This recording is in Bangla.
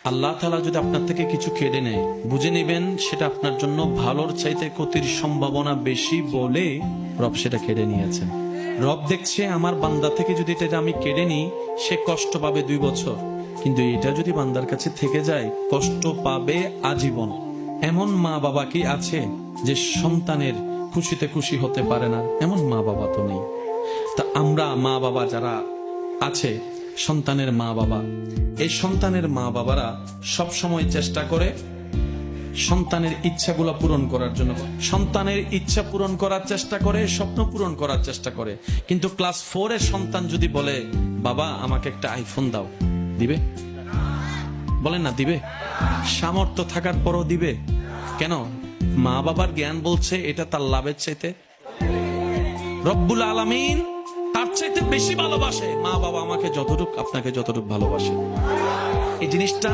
আল্লাহ তাআলা যদি আপনার থেকে কিছু কেড়ে নেয়, বুঝে নেবেন সেটা আপনার জন্য ভালোর চাইতে ক্ষতির সম্ভাবনা বেশি বলে রব সেটা কেড়ে নিয়েছেন। রব দেখছে আমার বান্দা থেকে যদি এটা আমি কেড়ে নিই, সে কষ্ট পাবে 2 বছর, কিন্তু এটা যদি বান্দার কাছে থেকে যায় কষ্ট পাবে আজীবন। এমন মা বাবা কি আছে যে সন্তানের খুশিতে খুশি হতে পারে না? এমন মা বাবা তো নেই। তা আমরা মা বাবা যারা আছে, সন্তানের মা বাবা, এই সন্তানের মা বাবারা সব সময় চেষ্টা করে সন্তানের ইচ্ছাগুলো পূরণ করার জন্য। সন্তানের ইচ্ছা পূরণ করার চেষ্টা করে, স্বপ্ন পূরণ করার চেষ্টা করে। কিন্তু ক্লাস 4 এর সন্তান যদি বলে, বাবা আমাকে একটা আইফোন দাও, দিবে? বলেন না দিবে? সামর্থ্য থাকার পরও দিবে? কেন? মা বাবার জ্ঞান বলছে এটা তার লাভের চাইতে রব্বুল আলামিন তার চাইতে বেশি ভালোবাসে। মা বাবা আমাকে যতটুকু আপনাকে যতটুকু ভালোবাসে, এই জিনিসটা